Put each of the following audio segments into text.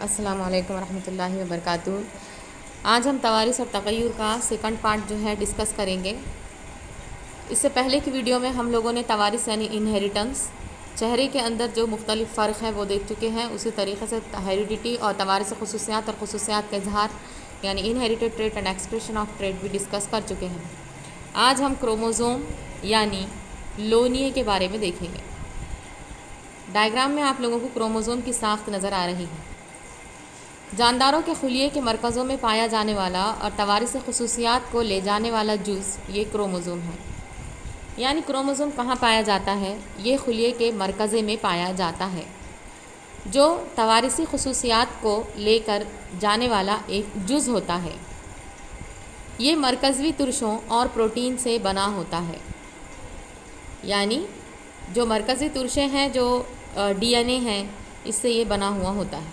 السلام علیکم ورحمۃ اللہ وبرکاتہ۔ آج ہم توارث اور تغیر کا سیکنڈ پارٹ جو ہے ڈسکس کریں گے۔ اس سے پہلے کی ویڈیو میں ہم لوگوں نے توارث یعنی انہیریٹنس، چہرے کے اندر جو مختلف فرق ہے وہ دیکھ چکے ہیں۔ اسی طریقے سے ہیریڈیٹی اور توارث خصوصیات اور خصوصیات کا اظہار یعنی inherited trait and expression of trait بھی ڈسکس کر چکے ہیں۔ آج ہم کروموزوم یعنی لونیے کے بارے میں دیکھیں گے۔ ڈائیگرام میں آپ لوگوں کو کروموزوم کی ساخت نظر آ رہی ہے۔ جانداروں کے خلیے کے مرکزوں میں پایا جانے والا اور توارث خصوصیات کو لے جانے والا جز یہ کروموزوم ہے۔ یعنی کروموزوم کہاں پایا جاتا ہے؟ یہ خلیے کے مرکزے میں پایا جاتا ہے، جو توارثی خصوصیات کو لے کر جانے والا ایک جز ہوتا ہے۔ یہ مرکزی ترشوں اور پروٹین سے بنا ہوتا ہے۔ یعنی جو مرکزی ترشیں ہیں، جو ڈی این اے ہیں، اس سے یہ بنا ہوا ہوتا ہے۔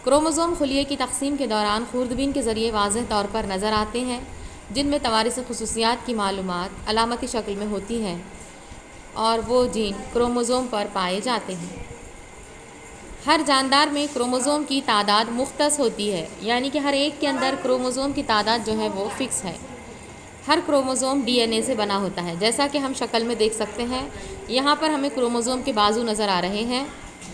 کروموزوم خلیے کی تقسیم کے دوران خوردبین کے ذریعے واضح طور پر نظر آتے ہیں، جن میں توارث خصوصیات کی معلومات علامتی شکل میں ہوتی ہیں، اور وہ جین کروموزوم پر پائے جاتے ہیں۔ ہر جاندار میں کروموزوم کی تعداد مختص ہوتی ہے، یعنی کہ ہر ایک کے اندر کروموزوم کی تعداد جو ہے وہ فکس ہے۔ ہر کروموزوم ڈی این اے سے بنا ہوتا ہے، جیسا کہ ہم شکل میں دیکھ سکتے ہیں۔ یہاں پر ہمیں کروموزوم کے بازو نظر آ رہے ہیں۔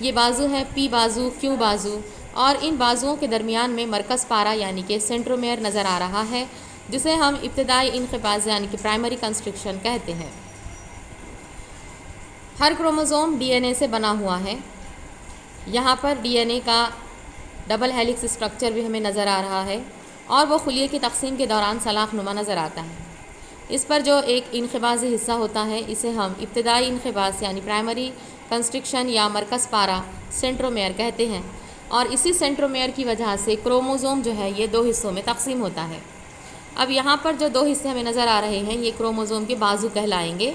یہ بازو ہے پی بازو، کیو بازو، اور ان بازوؤں کے درمیان میں مرکز پارا یعنی کہ سینٹرومیئر نظر آ رہا ہے، جسے ہم ابتدائی انقباض یعنی کہ پرائمری کنسٹرکشن کہتے ہیں۔ ہر کروموزوم ڈی این اے سے بنا ہوا ہے۔ یہاں پر ڈی این اے کا ڈبل ہیلکس اسٹرکچر بھی ہمیں نظر آ رہا ہے، اور وہ خلیے کی تقسیم کے دوران سلاخ نما نظر آتا ہے۔ اس پر جو ایک انقباضی حصہ ہوتا ہے، اسے ہم ابتدائی انقباض یعنی پرائمری کنسٹرکشن یا مرکز پارا سینٹرومیئر کہتے ہیں، اور اسی سینٹرومیئر کی وجہ سے کروموزوم جو ہے یہ دو حصوں میں تقسیم ہوتا ہے۔ اب یہاں پر جو دو حصے ہمیں نظر آ رہے ہیں، یہ کروموزوم کے بازو کہلائیں گے۔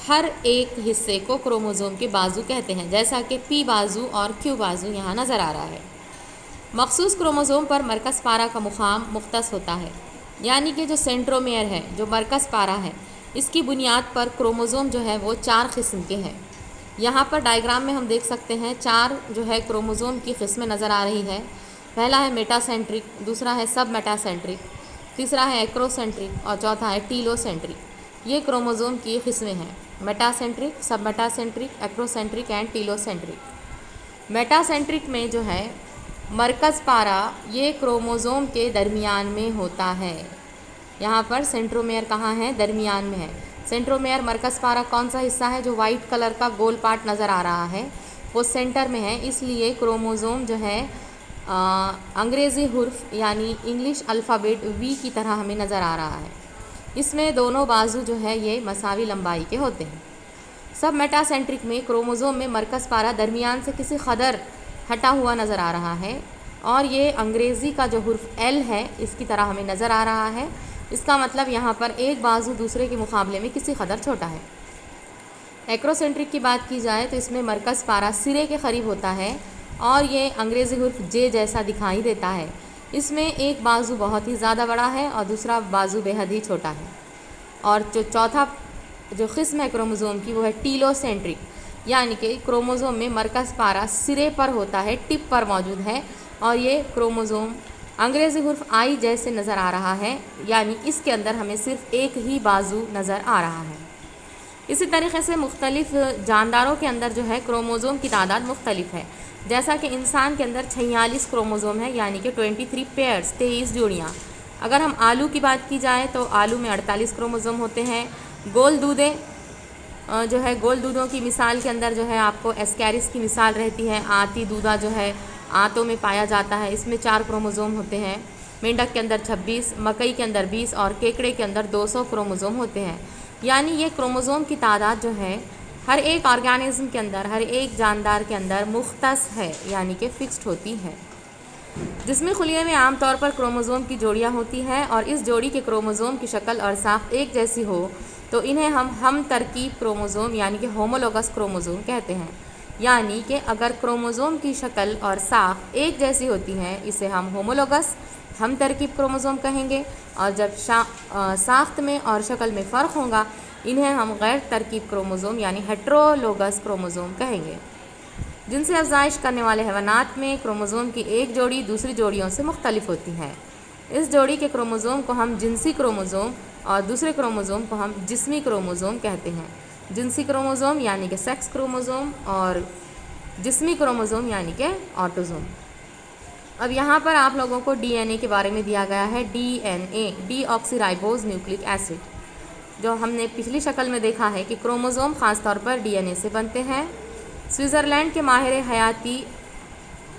ہر ایک حصے کو کروموزوم کے بازو کہتے ہیں، جیسا کہ پی بازو اور کیو بازو یہاں نظر آ رہا ہے۔ مخصوص کروموزوم پر مرکز پارا کا مقام مختص ہوتا ہے، یعنی کہ جو سینٹرومیئر ہے، جو مرکز پارا ہے، اس کی بنیاد پر کروموزوم جو ہے وہ 4 قسم کے ہیں۔ یہاں پر ڈائیگرام میں ہم دیکھ سکتے ہیں 4 جو ہے کروموزوم کی قسمیں نظر آ رہی ہے۔ پہلا ہے میٹا سینٹرک، دوسرا ہے سب میٹا سینٹرک، تیسرا ہے ایکرو سینٹرک، اور چوتھا ہے ٹیلو سینٹرک۔ یہ کروموزوم کی قسمیں ہیں: metacentric, submetacentric, acrocentric and telocentric. Metacentric میں جو ہے مرکز پارا یہ کروموزوم کے درمیان میں ہوتا ہے۔ یہاں پر سینٹرومیئر کہاں ہے؟ درمیان میں ہے۔ سینٹرومیئر مرکز پارا کون سا حصہ ہے؟ جو وائٹ کلر کا گول پارٹ نظر آ رہا ہے، وہ سینٹر میں ہے۔ اس لیے کروموزوم جو ہے انگریزی حرف یعنی انگلش الفابیٹ وی کی طرح ہمیں نظر آ رہا ہے۔ اس میں دونوں بازو جو ہے یہ مساوی لمبائی کے ہوتے ہیں۔ سب میٹا سینٹرک میں کروموزوم میں مرکز پارا درمیان سے کسی قدر ہٹا ہوا نظر آ رہا ہے، اور یہ انگریزی کا جو حرف ایل ہے اس کی طرح ہمیں نظر آ رہا ہے۔ اس کا مطلب یہاں پر ایک بازو دوسرے کے مقابلے میں کسی قدر چھوٹا ہے۔ ایکروسینٹرک کی بات کی جائے تو اس میں مرکز پارا سرے کے قریب ہوتا ہے، اور یہ انگریزی حرف جے جیسا دکھائی دیتا ہے۔ اس میں ایک بازو بہت ہی زیادہ بڑا ہے اور دوسرا بازو بے حد ہی چھوٹا ہے۔ اور جو چوتھا جو قسم ہے کروموزوم کی، وہ ہے ٹیلو سینٹرک، یعنی کہ کروموزوم میں مرکز پارا سرے پر ہوتا ہے، ٹپ پر موجود ہے، اور یہ کروموزوم انگریزی حرف آئی جیسے نظر آ رہا ہے، یعنی اس کے اندر ہمیں صرف ایک ہی بازو نظر آ رہا ہے۔ اسی طریقے سے مختلف جانداروں کے اندر جو ہے کروموزوم کی تعداد مختلف ہے۔ جیسا کہ انسان کے اندر 46 کروموزوم ہے، یعنی کہ 23 پیئرز، 23 جوڑیاں۔ اگر ہم آلو کی بات کی جائے تو آلو میں 48 کروموزوم ہوتے ہیں۔ گول دودھیں جو ہے، گول دودھوں کی مثال کے اندر جو ہے آپ کو ایسکیرس کی مثال رہتی ہے۔ آتی دودھا جو ہے آنتوں میں پایا جاتا ہے، اس میں 4 کروموزوم ہوتے ہیں۔ مینڈک کے اندر 26، مکئی کے اندر 20 اور کیکڑے کے اندر 200 کروموزوم ہوتے ہیں۔ یعنی یہ کروموزوم کی تعداد جو ہے ہر ایک آرگینزم کے اندر، ہر ایک جاندار کے اندر مختص ہے، یعنی کہ فکسڈ ہوتی ہے۔ جسمی خلیے میں عام طور پر کروموزوم کی جوڑیاں ہوتی ہیں، اور اس جوڑی کے کروموزوم کی شکل اور ساخت ایک جیسی ہو تو انہیں ہم ترکیب کروموزوم یعنی کہ ہومولوگس کروموزوم کہتے ہیں۔ یعنی کہ اگر کروموزوم کی شکل اور ساخت ایک جیسی ہوتی ہے، اسے ہم ہومولوگس ہم ترکیب کروموزوم کہیں گے، اور جب ساخت میں اور شکل میں فرق ہوگا، انہیں ہم غیر ترکیب کروموزوم یعنی ہیٹرولوگس کروموزوم کہیں گے۔ جن سے افزائش کرنے والے حیوانات میں کروموزوم کی ایک جوڑی دوسری جوڑیوں سے مختلف ہوتی ہے۔ اس جوڑی کے کروموزوم کو ہم جنسی کروموزوم اور دوسرے کروموزوم کو ہم جسمی کروموزوم کہتے ہیں۔ جنسی کروموزوم یعنی کہ سیکس کروموزوم اور جسمی کروموزوم یعنی کہ آٹوزوم۔ اب یہاں پر آپ لوگوں کو ڈی این اے کے بارے میں دیا گیا ہے۔ ڈی این اے ڈی آکسی رائبوز نیوکلک ایسڈ، جو ہم نے پچھلی شکل میں دیکھا ہے کہ کروموزوم خاص طور پر ڈی این اے سے بنتے ہیں۔ سوئٹزرلینڈ کے ماہر حیاتی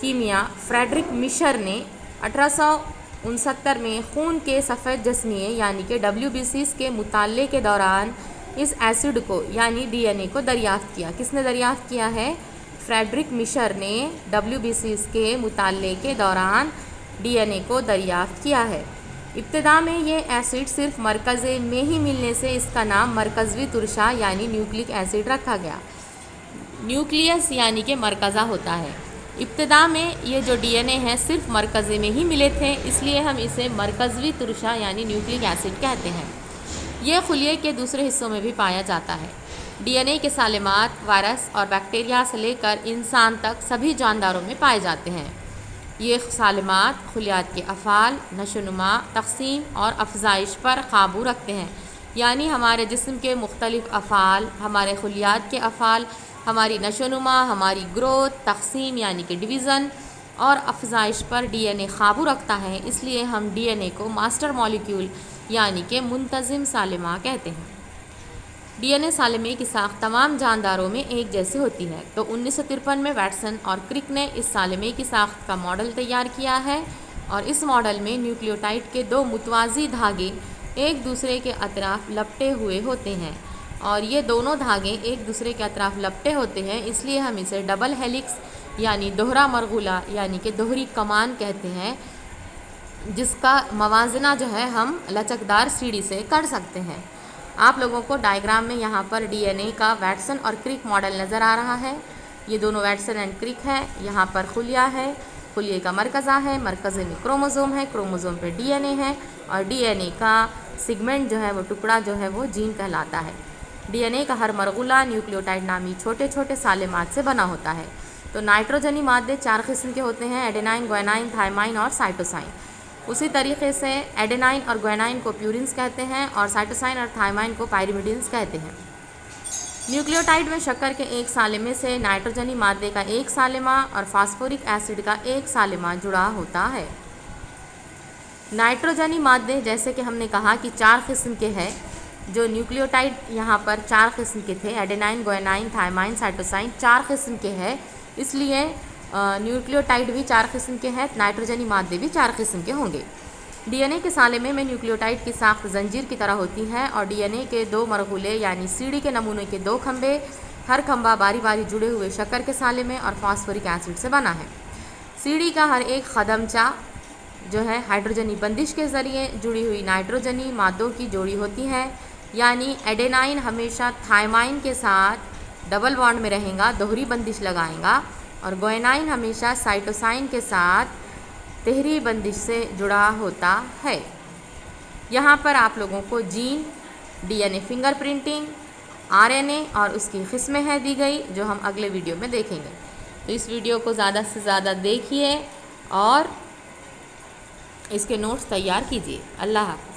کیمیا فریڈرک مشر نے 1869 میں خون کے سفید جسمیے یعنی کہ WBCs کے مطالعے کے دوران اس ایسڈ کو یعنی ڈی این اے کو دریافت کیا۔ کس نے دریافت کیا ہے؟ فریڈرک مشر نے WBCs کے مطالعے کے دوران ڈی این اے کو دریافت کیا ہے۔ ابتدا میں یہ ایسڈ صرف مرکزے میں ہی ملنے سے اس کا نام مرکزوی ترشا یعنی نیوکلک ایسڈ رکھا گیا۔ نیوکلیس یعنی کہ مرکزہ ہوتا ہے۔ ابتدا میں یہ جو ڈی این اے ہے صرف مرکزے میں ہی ملے تھے، اس لیے ہم اسے مرکزوی ترشا یعنی نیوکلک ایسڈ کہتے ہیں۔ یہ خلیے کے دوسرے حصوں میں بھی پایا جاتا ہے۔ ڈی این اے کے سالمات وائرس اور بیکٹیریا سے لے کر انسان تک سبھی جانداروں میں پائے جاتے ہیں۔ یہ سالمات خلیات کے افعال، نشو و نما، تقسیم اور افزائش پر قابو رکھتے ہیں، یعنی ہمارے جسم کے مختلف افعال، ہمارے خلیات کے افعال، ہماری نشو و نما، ہماری گروتھ، تقسیم یعنی کہ ڈویژن اور افزائش پر ڈی این اے قابو رکھتا ہے۔ اس لیے ہم ڈی این اے کو ماسٹر مالیکیول یعنی کہ منتظم سالمہ کہتے ہیں۔ ڈی این اے سالمے کی ساخت تمام جانداروں میں ایک جیسی ہوتی ہے، تو 1953 میں واٹسن اور کرک نے اس سالمے کی ساخت کا ماڈل تیار کیا ہے، اور اس ماڈل میں نیوکلیوٹائڈ کے دو متوازی دھاگے ایک دوسرے کے اطراف لپٹے ہوئے ہوتے ہیں، اور یہ دونوں دھاگے ایک دوسرے کے اطراف لپٹے ہوتے ہیں، اس لیے ہم اسے ڈبل ہیلکس یعنی دوہرا مرغولہ یعنی کہ دوہری کمان کہتے ہیں، جس کا موازنہ جو ہے ہم لچکدار سیڑھی سے کر سکتے ہیں۔ آپ لوگوں کو ڈائیگرام میں یہاں پر ڈی این اے کا واٹسن اور کرک ماڈل نظر آ رہا ہے۔ یہ دونوں واٹسن اینڈ کرک ہے۔ یہاں پر خلیہ ہے، خلیے کا مرکزہ ہے، مرکزے میں کروموزوم ہے، کروموزوم پہ ڈی این اے ہے، اور ڈی این اے کا سیگمنٹ جو ہے وہ ٹکڑا جو ہے وہ جین کہلاتا ہے۔ ڈی این اے کا ہر مرغولہ نیوکلیوٹائڈ نامی چھوٹے چھوٹے سالمات سے بنا ہوتا ہے۔ تو نائٹروجنی مادے 4 قسم کے ہوتے ہیں: ایڈینائن، گوانائن، تھائمائن اور سائٹوسائن۔ اسی طریقے سے ایڈینائن اور گوانائن کو پیورنس کہتے ہیں، اور سائٹوسائن اور تھائمائن کو پائریمیڈینس کہتے ہیں۔ نیوکلیوٹائڈ میں شکر کے ایک سالمے سے نائٹروجنی مادے کا ایک سالمہ اور فاسفورک ایسڈ کا ایک سالمہ جڑا ہوتا ہے۔ نائٹروجنی مادے جیسے کہ ہم نے کہا کہ 4 قسم کے ہیں، جو نیوکلیوٹائڈ یہاں پر 4 قسم کے تھے، ایڈینائن، گوانائن، تھائمائن، سائٹوسائن 4 قسم کے ہیں، اس لیے نیوکلیوٹائڈ بھی 4 قسم کے ہیں، نائٹروجنی مادے بھی 4 قسم کے ہوں گے۔ ڈی این اے کے سالمے میں نیوکلیوٹائڈ کی ساخت زنجیر کی طرح ہوتی ہے، اور ڈی این اے کے 2 مرغولے یعنی سیڑھی کے نمونے کے 2 کھمبے، ہر کھمبا باری باری جڑے ہوئے شکر کے سالمے اور فاسفورک ایسڈ سے بنا ہے۔ سیڑھی کا ہر ایک قدمچہ جو ہے ہائیڈروجنی بندش کے ذریعے جڑی ہوئی نائٹروجنی مادوں کی جوڑی ہوتی ہے، یعنی ایڈینائن ہمیشہ تھائمائن کے ساتھ ڈبل بانڈ میں رہیں گا، دوہری بندش لگائیں گا، اور گوانائن ہمیشہ سائٹوسائن کے ساتھ تہری بندش سے جڑا ہوتا ہے۔ یہاں پر آپ لوگوں کو gene, D N A fingerprinting, R N A اور اس کی قسمیں ہیں دی گئی، جو ہم اگلے ویڈیو میں دیکھیں گے۔ تو اس ویڈیو کو زیادہ سے زیادہ دیکھیے اور اس کے نوٹس تیار کیجیے۔ اللہ حافظ۔